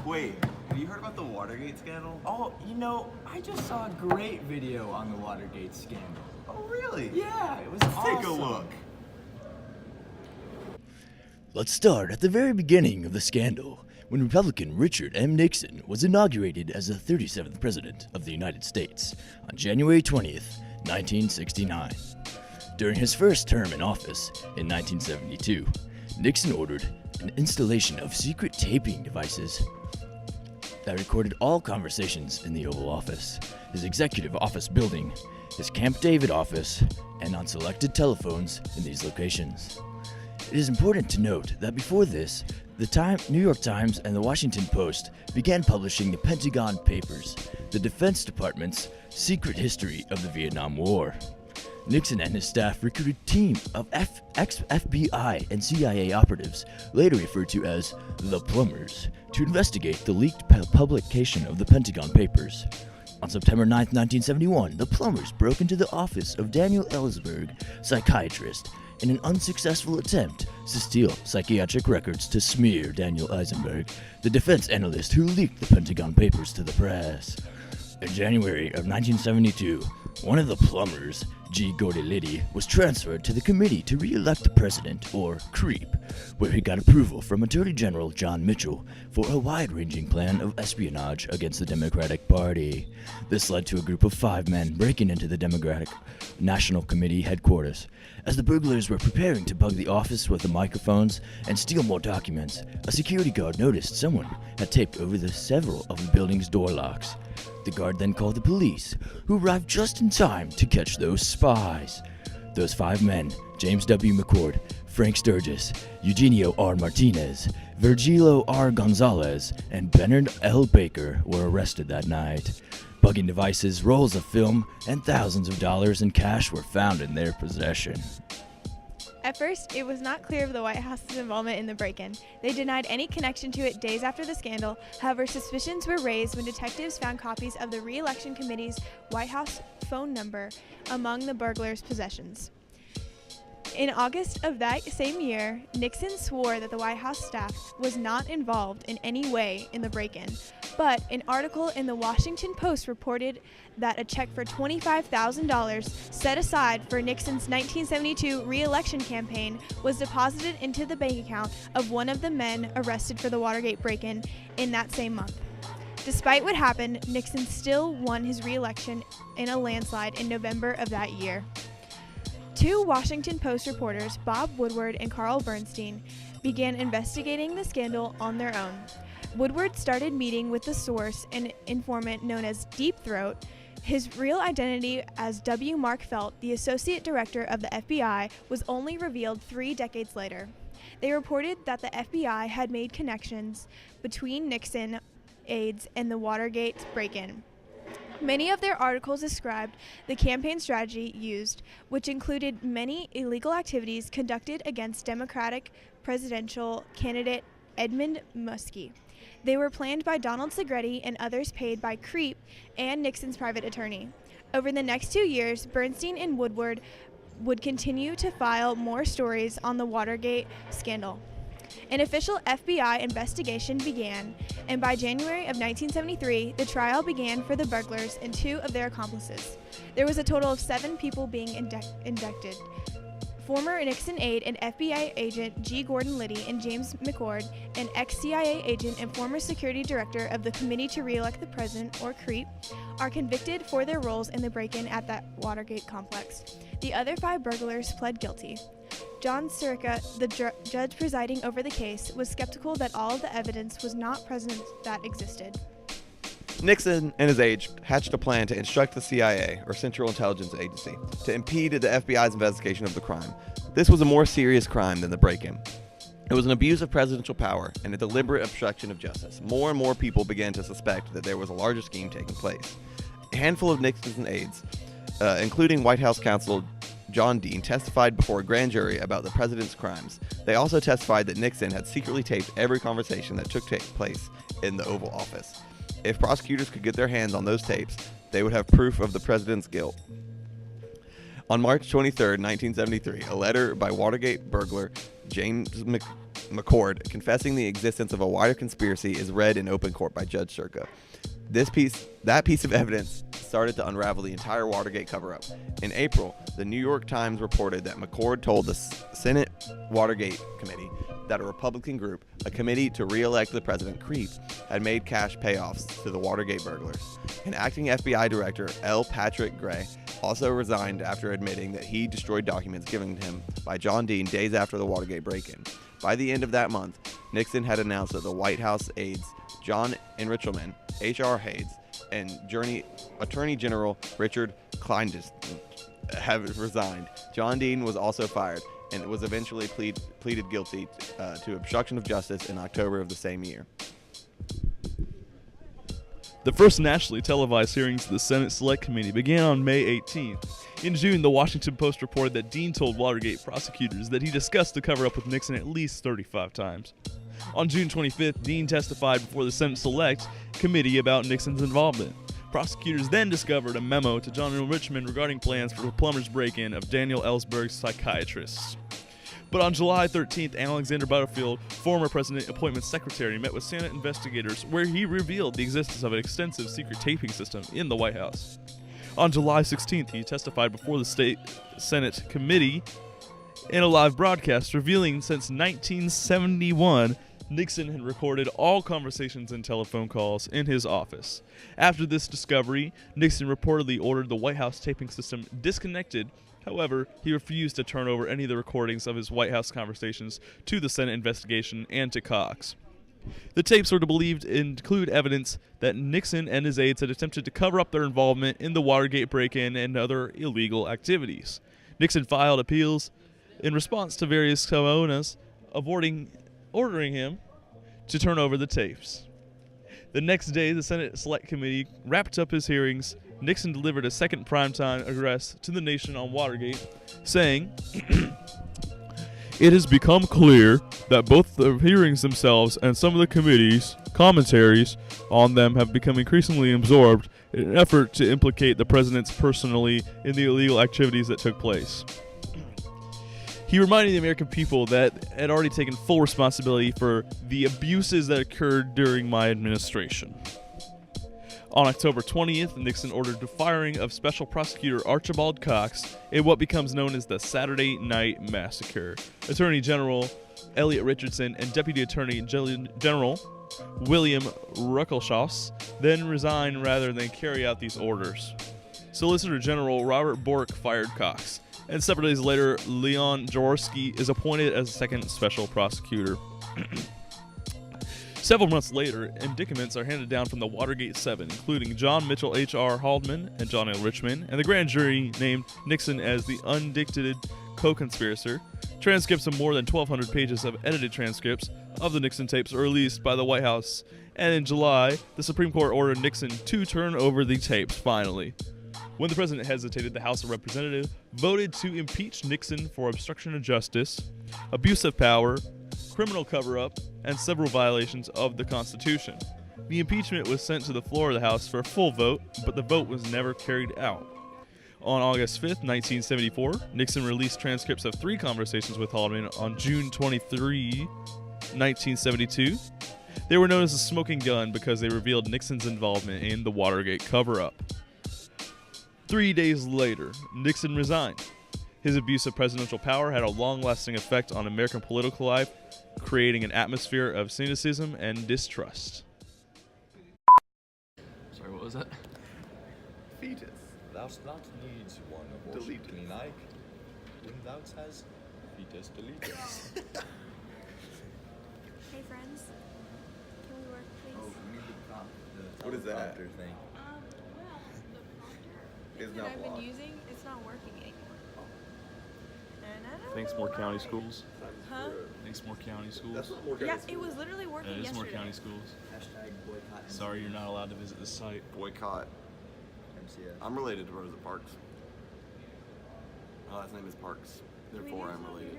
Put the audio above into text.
Wait, have you heard about the Watergate scandal? Oh, I just saw a great video on the Watergate scandal. Oh, really? Yeah, it was Let's awesome. take a look. Let's start at the very beginning of the scandal, when Republican Richard M. Nixon was inaugurated as the 37th President of the United States on January 20th, 1969. During his first term in office in 1972, Nixon ordered an installation of secret taping devices that recorded all conversations in the Oval Office, his executive office building, his Camp David office, and on selected telephones in these locations. It is important to note that before this, the New York Times and the Washington Post began publishing the Pentagon Papers, the Defense Department's secret history of the Vietnam War. Nixon and his staff recruited a team of ex-FBI and CIA operatives, later referred to as the Plumbers, to investigate the leaked publication of the Pentagon Papers. On September 9, 1971, the Plumbers broke into the office of Daniel Ellsberg, psychiatrist, in an unsuccessful attempt to steal psychiatric records to smear Daniel Ellsberg, the defense analyst who leaked the Pentagon Papers to the press. In January of 1972, one of the Plumbers, G. Gordon Liddy, was transferred to the Committee to Re-elect the President, or CREEP, where he got approval from Attorney General John Mitchell for a wide-ranging plan of espionage against the Democratic Party. This led to a group of 5 men breaking into the Democratic National Committee headquarters. As the burglars were preparing to bug the office with the microphones and steal more documents, a security guard noticed someone had taped over several of the building's door locks. The guard then called the police, who arrived just in time to catch those spies. Those 5 men, James W. McCord, Frank Sturgis, Eugenio R. Martinez, Virgilio R. Gonzalez, and Bernard L. Baker, were arrested that night. Bugging devices, rolls of film, and thousands of dollars in cash were found in their possession. At first, it was not clear of the White House's involvement in the break-in. They denied any connection to it days after the scandal. However, suspicions were raised when detectives found copies of the Re-election Committee's White House phone number among the burglars' possessions. In August of that same year, Nixon swore that the White House staff was not involved in any way in the break-in, but an article in the Washington Post reported that a check for $25,000 set aside for Nixon's 1972 re-election campaign was deposited into the bank account of one of the men arrested for the Watergate break-in in that same month. Despite what happened, Nixon still won his re-election in a landslide in November of that year. 2 Washington Post reporters, Bob Woodward and Carl Bernstein, began investigating the scandal on their own. Woodward started meeting with the source, an informant known as Deep Throat. His real identity as W. Mark Felt, the associate director of the FBI, was only revealed 3 decades later. They reported that the FBI had made connections between Nixon aides and the Watergate break-in. Many of their articles described the campaign strategy used, which included many illegal activities conducted against Democratic presidential candidate Edmund Muskie. They were planned by Donald Segretti and others paid by CREEP and Nixon's private attorney. Over the next 2 years, Bernstein and Woodward would continue to file more stories on the Watergate scandal. An official FBI investigation began, and by January of 1973, the trial began for the burglars and 2 of their accomplices. There was a total of 7 people being indicted. Former Nixon aide and FBI agent G. Gordon Liddy and James McCord, an ex-CIA agent and former security director of the Committee to Re-elect the President, or CREEP, are convicted for their roles in the break-in at that Watergate complex. The other 5 burglars pled guilty. John Sirica, the judge presiding over the case, was skeptical that all of the evidence was not present that existed. Nixon and his aides hatched a plan to instruct the CIA, or Central Intelligence Agency, to impede the FBI's investigation of the crime. This was a more serious crime than the break-in. It was an abuse of presidential power and a deliberate obstruction of justice. More and more people began to suspect that there was a larger scheme taking place. A handful of Nixon's aides, including White House counsel John Dean, testified before a grand jury about the president's crimes. They also testified that Nixon had secretly taped every conversation that took place in the Oval Office. If prosecutors could get their hands on those tapes, they would have proof of the president's guilt. On March 23, 1973, a letter by Watergate burglar James McCord, confessing the existence of a wider conspiracy, is read in open court by Judge Shurka. That piece of evidence started to unravel the entire Watergate cover-up. In April, the New York Times reported that McCord told the Senate Watergate Committee that a Republican group, a committee to re-elect the president, CREEP, had made cash payoffs to the Watergate burglars. An acting FBI director, L. Patrick Gray, also resigned after admitting that he destroyed documents given to him by John Dean days after the Watergate break-in. By the end of that month, Nixon had announced that the White House aides John Enchelman, H.R. Hayes, and Attorney General Richard Kleindienst have resigned. John Dean was also fired and was eventually pleaded guilty to obstruction of justice in October of the same year. The first nationally televised hearings of the Senate Select Committee began on May 18th. In June, the Washington Post reported that Dean told Watergate prosecutors that he discussed the cover-up with Nixon at least 35 times. On June 25th, Dean testified before the Senate Select Committee about Nixon's involvement. Prosecutors then discovered a memo to John Richmond regarding plans for the plumber's break-in of Daniel Ellsberg's psychiatrists. But on July 13th, Alexander Butterfield, former President Appointments Secretary, met with Senate investigators where he revealed the existence of an extensive secret taping system in the White House. On July 16th, he testified before the Senate Committee in a live broadcast, revealing since 1971, Nixon had recorded all conversations and telephone calls in his office. After this discovery, Nixon reportedly ordered the White House taping system disconnected. However, he refused to turn over any of the recordings of his White House conversations to the Senate investigation and to Cox. The tapes were believed to include evidence that Nixon and his aides had attempted to cover up their involvement in the Watergate break-in and other illegal activities. Nixon filed appeals in response to various subpoenas, ordering him to turn over the tapes. The next day, the Senate Select Committee wrapped up his hearings. Nixon delivered a second primetime address to the nation on Watergate, saying, "It has become clear that both the hearings themselves and some of the committee's commentaries on them have become increasingly absorbed in an effort to implicate the president personally in the illegal activities that took place." He reminded the American people that had already taken full responsibility for the abuses that occurred during my administration. On October 20th, Nixon ordered the firing of Special Prosecutor Archibald Cox in what becomes known as the Saturday Night Massacre. Attorney General Elliot Richardson and Deputy Attorney General William Ruckelshaus then resigned rather than carry out these orders. Solicitor General Robert Bork fired Cox, and several days later, Leon Jaworski is appointed as second special prosecutor. Several months later, indictments are handed down from the Watergate 7, including John Mitchell H.R. Haldeman and John L. Richmond, and the grand jury named Nixon as the undictated co-conspirator. Transcripts of more than 1,200 pages of edited transcripts of the Nixon tapes are released by the White House, and in July, the Supreme Court ordered Nixon to turn over the tapes finally. When the president hesitated, the House of Representatives voted to impeach Nixon for obstruction of justice, abuse of power, criminal cover-up, and several violations of the Constitution. The impeachment was sent to the floor of the House for a full vote, but the vote was never carried out. On August 5th, 1974, Nixon released transcripts of 3 conversations with Haldeman on June 23, 1972. They were known as the smoking gun because they revealed Nixon's involvement in the Watergate cover-up. 3 days later, Nixon resigned. His abuse of presidential power had a long-lasting effect on American political life, creating an atmosphere of cynicism and distrust. Sorry, what was that? Fetus. Thou not needs one abortion Delete. clinic. When thou has fetus deleted. Hey friends, can we work please? What is that? Thing. Well, the prompter It's that not I've been blocked. using, it's not working anymore. And I don't Thanks, know more county why. schools. Huh? Thanks, more county schools. That's what more Yeah, guys it was literally working It is yesterday. more county schools. Hashtag boycott. Sorry, you're not allowed to visit this site. boycott. MCF. I'm related to Rosa Parks. My last name is Parks. Therefore, I'm related.